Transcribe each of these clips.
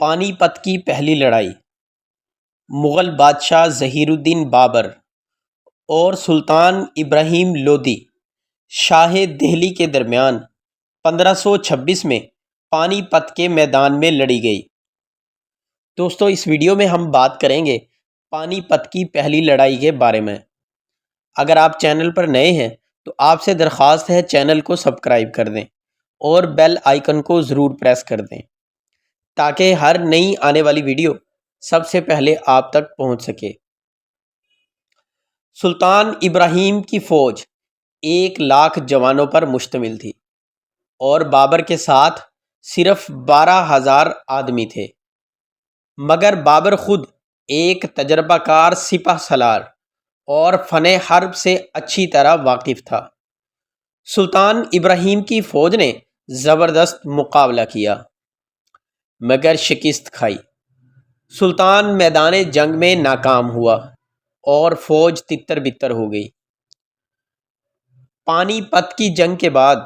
پانی پت کی پہلی لڑائی مغل بادشاہ ظہیر الدین بابر اور سلطان ابراہیم لودھی شاہ دہلی کے درمیان 1526 میں پانی پت کے میدان میں لڑی گئی۔ دوستو، اس ویڈیو میں ہم بات کریں گے پانی پت کی پہلی لڑائی کے بارے میں۔ اگر آپ چینل پر نئے ہیں تو آپ سے درخواست ہے چینل کو سبسکرائب کر دیں اور بیل آئیکن کو ضرور پریس کر دیں تاکہ ہر نئی آنے والی ویڈیو سب سے پہلے آپ تک پہنچ سکے۔ سلطان ابراہیم کی فوج 1,00,000 جوانوں پر مشتمل تھی اور بابر کے ساتھ صرف 12,000 آدمی تھے، مگر بابر خود ایک تجربہ کار سپہ سالار اور فن حرب سے اچھی طرح واقف تھا۔ سلطان ابراہیم کی فوج نے زبردست مقابلہ کیا مگر شکست کھائی۔ سلطان میدان جنگ میں ناکام ہوا اور فوج تتر بتر ہو گئی۔ پانی پت کی جنگ کے بعد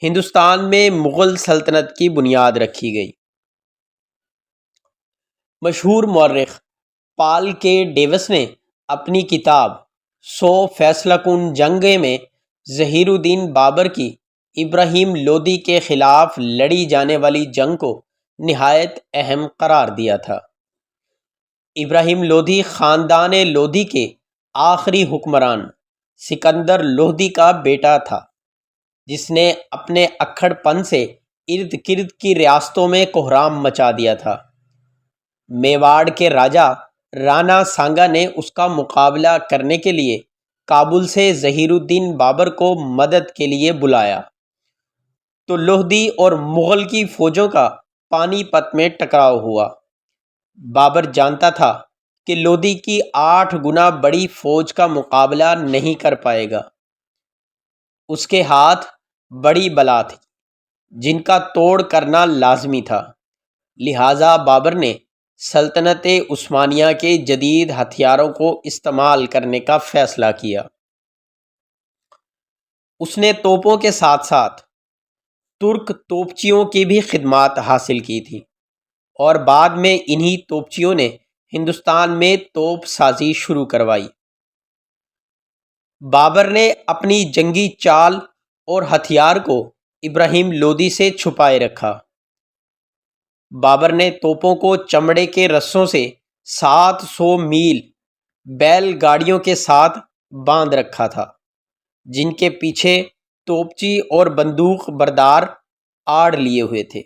ہندوستان میں مغل سلطنت کی بنیاد رکھی گئی۔ مشہور مورخ پال کے ڈیوس نے اپنی کتاب 100 فیصلہ کن جنگیں میں ظہیر الدین بابر کی ابراہیم لودھی کے خلاف لڑی جانے والی جنگ کو نہایت اہم قرار دیا تھا۔ ابراہیم لودھی خاندان لودھی کے آخری حکمران سکندر لودھی کا بیٹا تھا، جس نے اپنے اکھڑ پن سے ارد گرد کی ریاستوں میں کوہرام مچا دیا تھا۔ میواڑ کے راجا رانا سانگا نے اس کا مقابلہ کرنے کے لیے کابل سے ظہیر الدین بابر کو مدد کے لیے بلایا تو لودھی اور مغل کی فوجوں کا پانی پت میں ٹکراؤ ہوا۔ بابر جانتا تھا کہ لودھی کی 8 گنا بڑی فوج کا مقابلہ نہیں کر پائے گا۔ اس کے ہاتھ بڑی بلا تھی جن کا توڑ کرنا لازمی تھا، لہٰذا بابر نے سلطنت عثمانیہ کے جدید ہتھیاروں کو استعمال کرنے کا فیصلہ کیا۔ اس نے توپوں کے ساتھ ساتھ ترک توپچیوں کی بھی خدمات حاصل کی تھی اور بعد میں انہی توپچیوں نے ہندوستان میں توپ سازی شروع کروائی۔ بابر نے اپنی جنگی چال اور ہتھیار کو ابراہیم لودھی سے چھپائے رکھا۔ بابر نے توپوں کو چمڑے کے رسوں سے 700 میل بیل گاڑیوں کے ساتھ باندھ رکھا تھا، جن کے پیچھے توپچی اور بندوق بردار آڑ لیے ہوئے تھے۔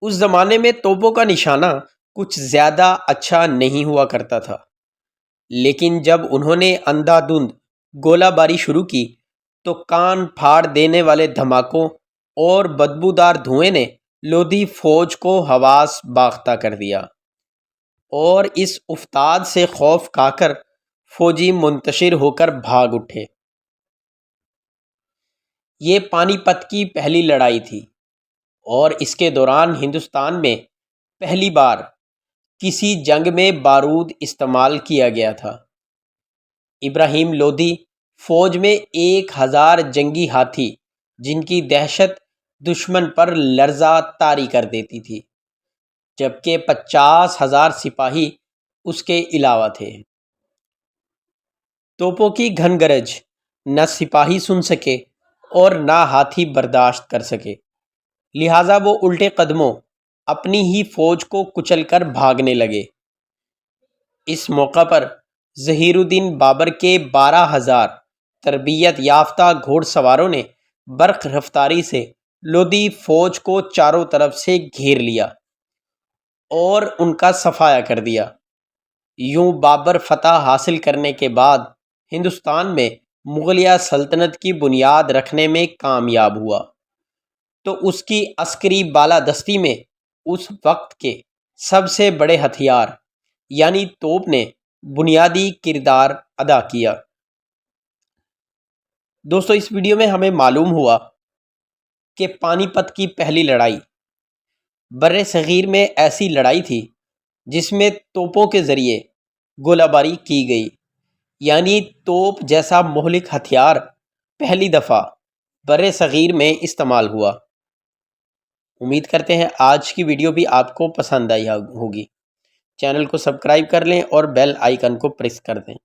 اس زمانے میں توپوں کا نشانہ کچھ زیادہ اچھا نہیں ہوا کرتا تھا، لیکن جب انہوں نے اندھا دھند گولہ باری شروع کی تو کان پھاڑ دینے والے دھماکوں اور بدبودار دھوئیں نے لودھی فوج کو حواس باختہ کر دیا اور اس افتاد سے خوف کھا کر فوجی منتشر ہو کر بھاگ اٹھے۔ یہ پانی پت کی پہلی لڑائی تھی اور اس کے دوران ہندوستان میں پہلی بار کسی جنگ میں بارود استعمال کیا گیا تھا۔ ابراہیم لودھی فوج میں 1,000 جنگی ہاتھی جن کی دہشت دشمن پر لرزہ طاری کر دیتی تھی، جبکہ 50,000 سپاہی اس کے علاوہ تھے۔ توپوں کی گھن گرج نہ سپاہی سن سکے اور نہ ہاتھی برداشت کر سکے، لہٰذا وہ الٹے قدموں اپنی ہی فوج کو کچل کر بھاگنے لگے۔ اس موقع پر ظہیر الدین بابر کے 12,000 تربیت یافتہ گھوڑ سواروں نے برق رفتاری سے لودھی فوج کو چاروں طرف سے گھیر لیا اور ان کا صفایا کر دیا۔ یوں بابر فتح حاصل کرنے کے بعد ہندوستان میں مغلیہ سلطنت کی بنیاد رکھنے میں کامیاب ہوا، تو اس کی عسکری بالادستی میں اس وقت کے سب سے بڑے ہتھیار یعنی توپ نے بنیادی کردار ادا کیا۔ دوستو، اس ویڈیو میں ہمیں معلوم ہوا کہ پانی پت کی پہلی لڑائی بر صغیر میں ایسی لڑائی تھی جس میں توپوں کے ذریعے گولہ باری کی گئی، یعنی توپ جیسا مہلک ہتھیار پہلی دفعہ بر صغیر میں استعمال ہوا۔ امید کرتے ہیں آج کی ویڈیو بھی آپ کو پسند آئی ہوگی۔ چینل کو سبسکرائب کر لیں اور بیل آئیکن کو پریس کر دیں۔